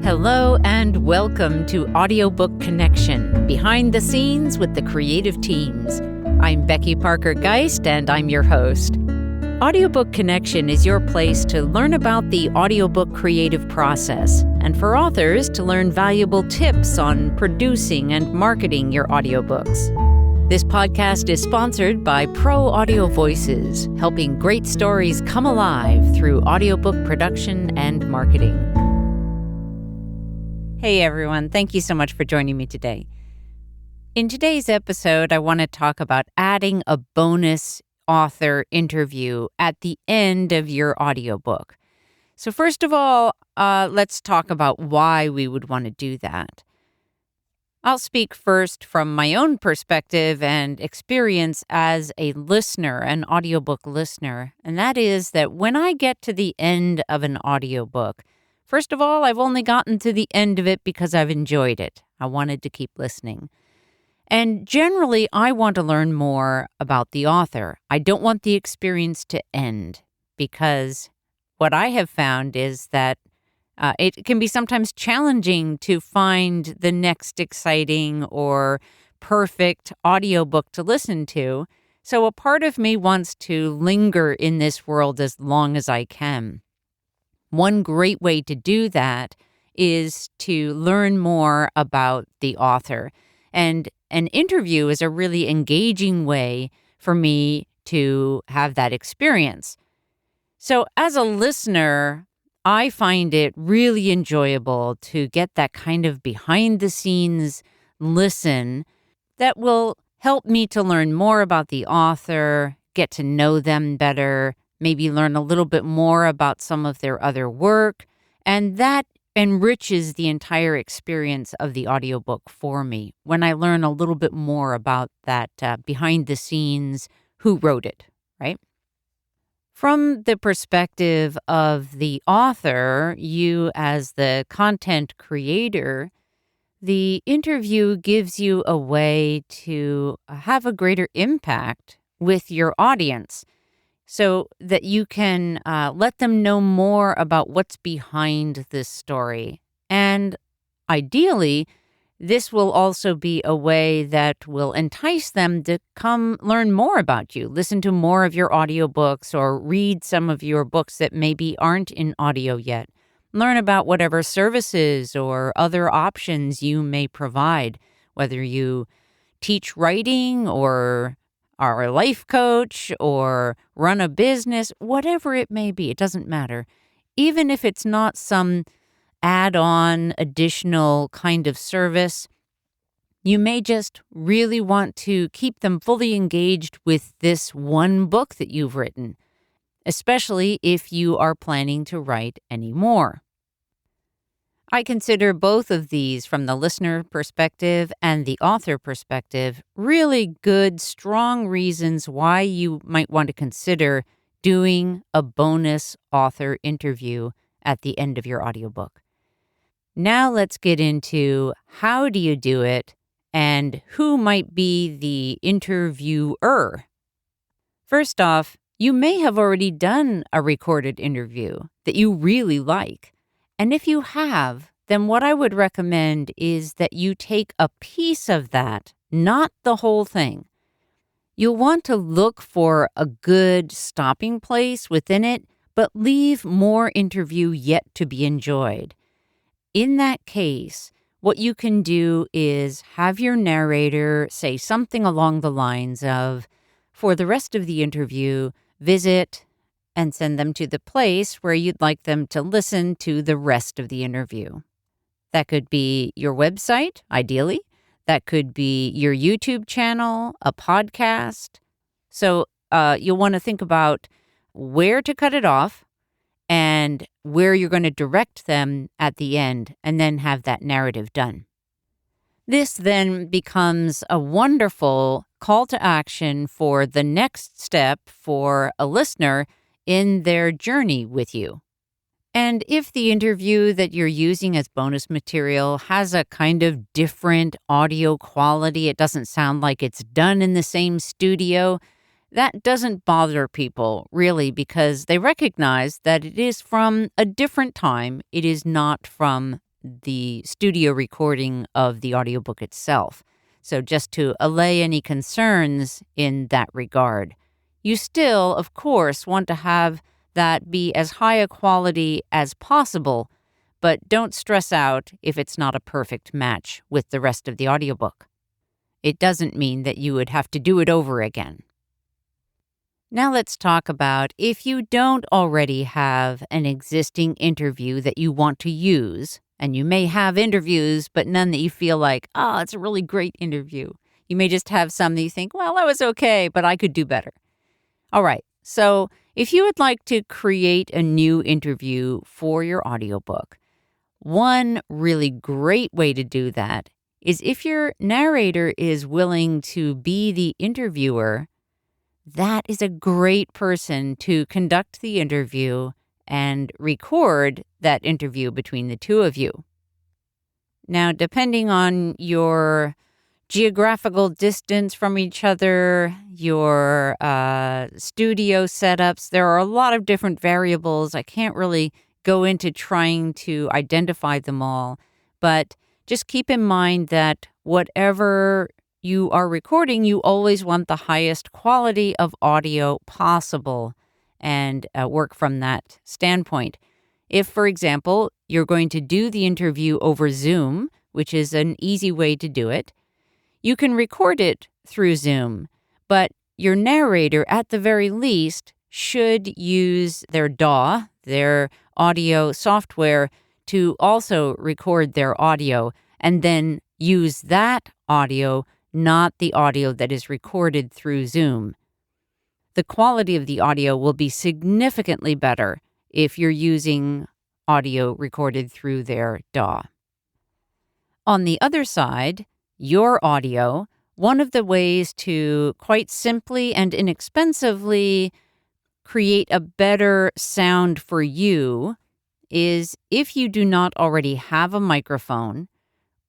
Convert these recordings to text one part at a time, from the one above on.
Hello and welcome to Audiobook Connection, behind the scenes with the creative teams. I'm Becky Parker Geist and I'm your host. Audiobook Connection is your place to learn about the audiobook creative process and for authors to learn valuable tips on producing and marketing your audiobooks. This podcast is sponsored by Pro Audio Voices, helping great stories come alive through audiobook production and marketing. Hey everyone, thank you so much for joining me today. In today's episode, I want to talk about adding a bonus author interview at the end of your audiobook. So first of all, let's talk about why we would want to do that. I'll speak first from my own perspective and experience as a listener, an audiobook listener, and that is that when I get to the end of an audiobook, first of all, I've only gotten to the end of it because I've enjoyed it. I wanted to keep listening. And generally, I want to learn more about the author. I don't want the experience to end because what I have found is that it can be sometimes challenging to find the next exciting or perfect audiobook to listen to. So a part of me wants to linger in this world as long as I can. One great way to do that is to learn more about the author. And an interview is a really engaging way for me to have that experience. So as a listener, I find it really enjoyable to get that kind of behind-the-scenes listen that will help me to learn more about the author, get to know them better, maybe learn a little bit more about some of their other work, and that enriches the entire experience of the audiobook for me when I learn a little bit more about that behind the scenes, who wrote it, right? From the perspective of the author, you as the content creator, the interview gives you a way to have a greater impact with your audience so that you can let them know more about what's behind this story. And ideally, this will also be a way that will entice them to come learn more about you, listen to more of your audiobooks or read some of your books that maybe aren't in audio yet. Learn about whatever services or other options you may provide, whether you teach writing or are a life coach or run a business, whatever it may be, it doesn't matter. Even if it's not some add-on additional kind of service, you may just really want to keep them fully engaged with this one book that you've written, especially if you are planning to write any more. I consider both of these, from the listener perspective and the author perspective, really good, strong reasons why you might want to consider doing a bonus author interview at the end of your audiobook. Now let's get into how do you do it and who might be the interviewer. First off, you may have already done a recorded interview that you really like. And if you have, then what I would recommend is that you take a piece of that, not the whole thing. You'll want to look for a good stopping place within it, but leave more interview yet to be enjoyed. In that case, what you can do is have your narrator say something along the lines of, for the rest of the interview, visit and send them to the place where you'd like them to listen to the rest of the interview. That could be your website, ideally. That could be your YouTube channel, a podcast. So you'll want to think about where to cut it off and where you're going to direct them at the end, and then have that narrative done. This then becomes a wonderful call to action for the next step for a listener in their journey with you. And if the interview that you're using as bonus material has a kind of different audio quality, it doesn't sound like it's done in the same studio, that doesn't bother people, really, because they recognize that it is from a different time. It is not from the studio recording of the audiobook itself. So just to allay any concerns in that regard. You still, of course, want to have that be as high a quality as possible, but don't stress out if it's not a perfect match with the rest of the audiobook. It doesn't mean that you would have to do it over again. Now let's talk about if you don't already have an existing interview that you want to use, and you may have interviews, but none that you feel like, oh, it's a really great interview. You may just have some that you think, well, that was okay, but I could do better. All right. So if you would like to create a new interview for your audiobook, one really great way to do that is if your narrator is willing to be the interviewer. That is a great person to conduct the interview and record that interview between the two of you. Now, depending on your geographical distance from each other, your studio setups, there are a lot of different variables. I can't really go into trying to identify them all, but just keep in mind that whatever you are recording, you always want the highest quality of audio possible and work from that standpoint. If, for example, you're going to do the interview over Zoom, which is an easy way to do it, you can record it through Zoom, but your narrator, at the very least, should use their DAW, their audio software, to also record their audio and then use that audio, not the audio that is recorded through Zoom. The quality of the audio will be significantly better if you're using audio recorded through their DAW. On the other side, your audio, one of the ways to quite simply and inexpensively create a better sound for you is if you do not already have a microphone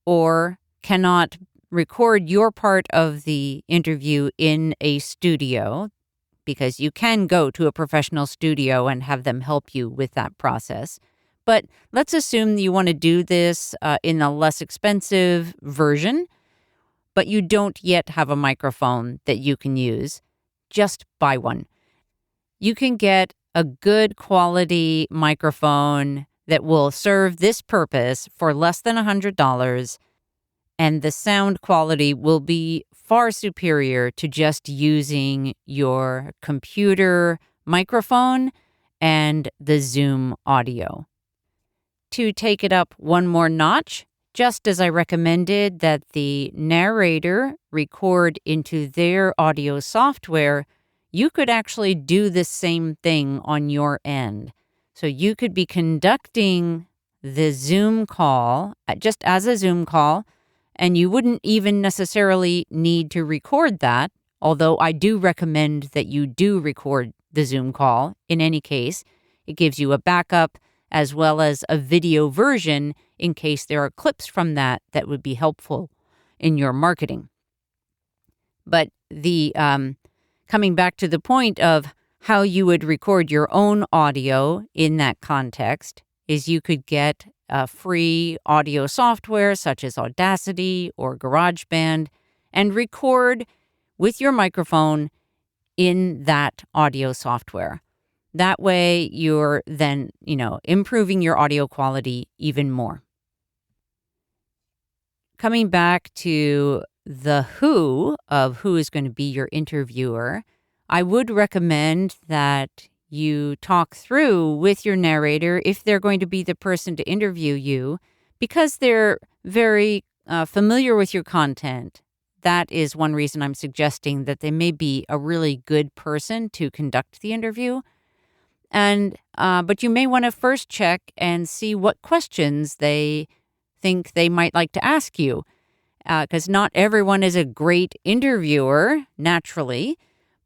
or cannot record your part of the interview in a studio, because you can go to a professional studio and have them help you with that process. But let's assume you want to do this in a less expensive version, but you don't yet have a microphone that you can use. Just buy one. You can get a good quality microphone that will serve this purpose for less than $100, and the sound quality will be far superior to just using your computer microphone and the Zoom audio. To take it up one more notch, just as I recommended that the narrator record into their audio software, you could actually do the same thing on your end. So you could be conducting the Zoom call just as a Zoom call, and you wouldn't even necessarily need to record that, although I do recommend that you do record the Zoom call in any case. It gives you a backup as well as a video version in case there are clips from that would be helpful in your marketing. But the coming back to the point of how you would record your own audio in that context is you could get free audio software such as Audacity or GarageBand and record with your microphone in that audio software. That way you're then, improving your audio quality even more. Coming back to the who of who is going to be your interviewer, I would recommend that you talk through with your narrator if they're going to be the person to interview you, because they're very familiar with your content. That is one reason I'm suggesting that they may be a really good person to conduct the interview. And but you may want to first check and see what questions they think they might like to ask you, because not everyone is a great interviewer naturally,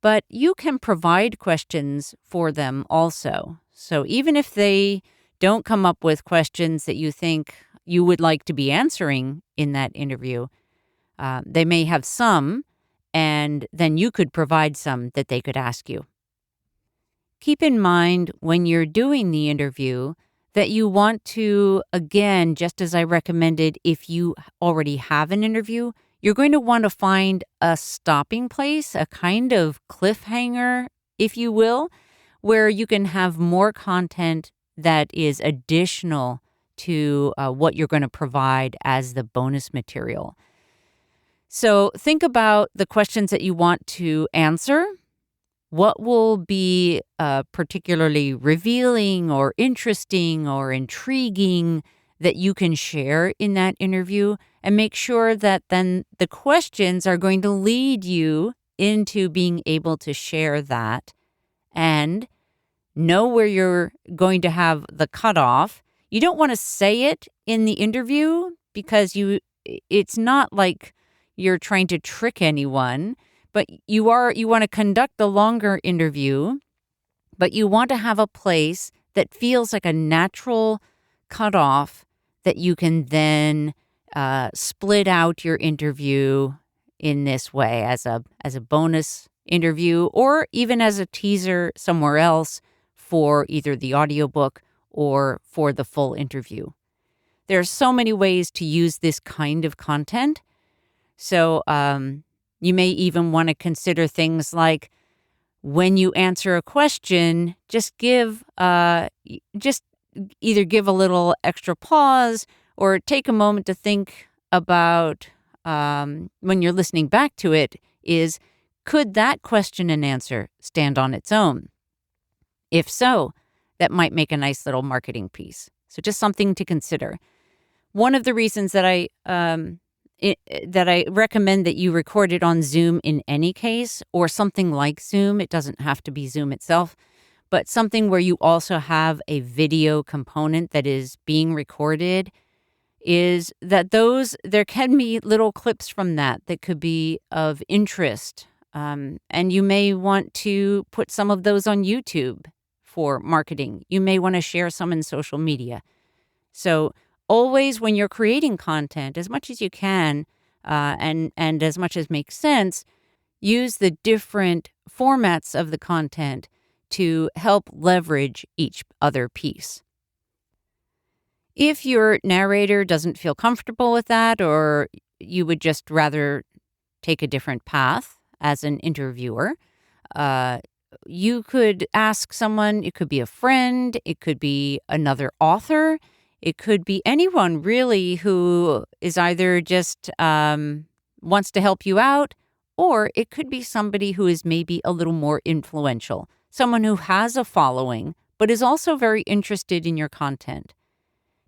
but you can provide questions for them also. So even if they don't come up with questions that you think you would like to be answering in that interview, they may have some, and then you could provide some that they could ask you. Keep in mind when you're doing the interview that you want to, again, just as I recommended, if you already have an interview, you're going to want to find a stopping place, a kind of cliffhanger, if you will, where you can have more content that is additional to what you're going to provide as the bonus material. So think about the questions that you want to answer. What will be particularly revealing or interesting or intriguing that you can share in that interview? And make sure that then the questions are going to lead you into being able to share that, and know where you're going to have the cutoff. You don't want to say it in the interview because it's not like you're trying to trick anyone, but you want to conduct the longer interview, but you want to have a place that feels like a natural cutoff that you can then split out your interview in this way as a bonus interview, or even as a teaser somewhere else for either the audiobook or for the full interview. There are so many ways to use this kind of content. So you may even want to consider things like, when you answer a question, just either give a little extra pause or take a moment to think about, when you're listening back to it, is, could that question and answer stand on its own? If so, that might make a nice little marketing piece. So just something to consider. One of the reasons that I recommend that you record it on Zoom in any case, or something like Zoom, it doesn't have to be Zoom itself, but something where you also have a video component that is being recorded, is that there can be little clips from that could be of interest. And you may want to put some of those on YouTube for marketing. You may want to share some in social media. So always when you're creating content, as much as you can, and as much as makes sense, use the different formats of the content to help leverage each other piece. If your narrator doesn't feel comfortable with that, or you would just rather take a different path as an interviewer, you could ask someone. It could be a friend, it could be another author, it could be anyone really who is either just wants to help you out, or it could be somebody who is maybe a little more influential, someone who has a following but is also very interested in your content.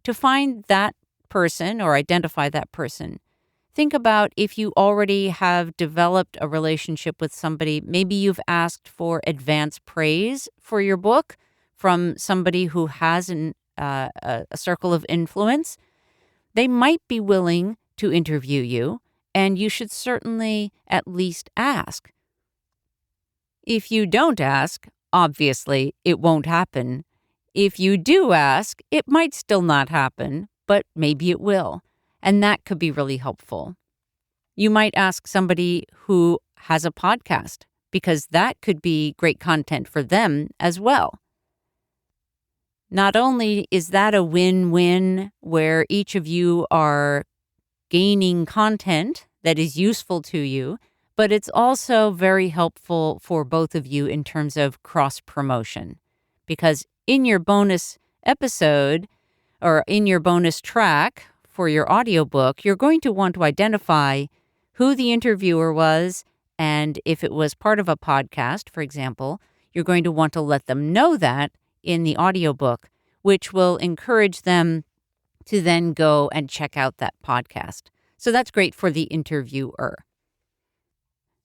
To find that person or identify that person, think about if you already have developed a relationship with somebody. Maybe you've asked for advance praise for your book from somebody who has a circle of influence. They might be willing to interview you, and you should certainly at least ask. If you don't ask, obviously it won't happen. If you do ask, it might still not happen, but maybe it will. And that could be really helpful. You might ask somebody who has a podcast, because that could be great content for them as well. Not only is that a win-win where each of you are gaining content that is useful to you, but it's also very helpful for both of you in terms of cross-promotion. Because in your bonus episode, or in your bonus track for your audiobook, you're going to want to identify who the interviewer was, and if it was part of a podcast, for example, you're going to want to let them know that in the audiobook, which will encourage them to then go and check out that podcast. So that's great for the interviewer.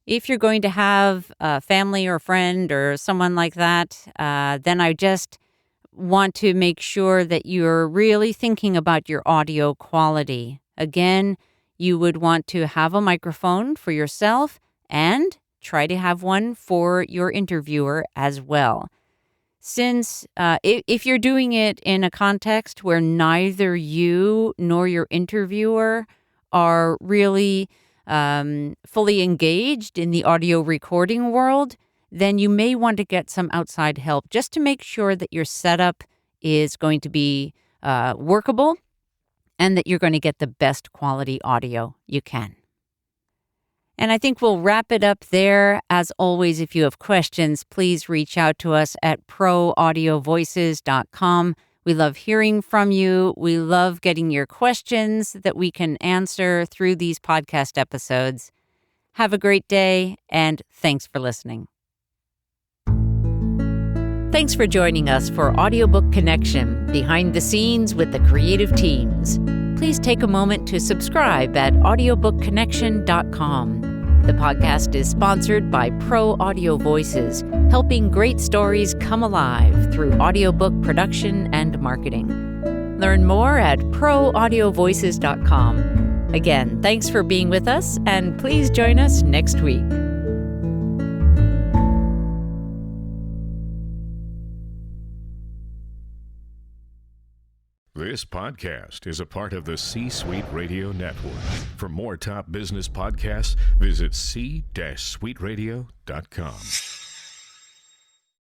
If you're going to have a family or friend or someone like that, then I just want to make sure that you're really thinking about your audio quality. Again, you would want to have a microphone for yourself and try to have one for your interviewer as well. Since if you're doing it in a context where neither you nor your interviewer are really fully engaged in the audio recording world, then you may want to get some outside help just to make sure that your setup is going to be workable and that you're going to get the best quality audio you can. And I think we'll wrap it up there. As always, if you have questions, please reach out to us at proaudiovoices.com. We love hearing from you. We love getting your questions that we can answer through these podcast episodes. Have a great day, and thanks for listening. Thanks for joining us for Audiobook Connection, behind the scenes with the creative teams. Please take a moment to subscribe at audiobookconnection.com. The podcast is sponsored by Pro Audio Voices, helping great stories come alive through audiobook production and marketing. Learn more at proaudiovoices.com. Again, thanks for being with us, and please join us next week. This podcast is a part of the C-Suite Radio Network. For more top business podcasts, visit c-suiteradio.com.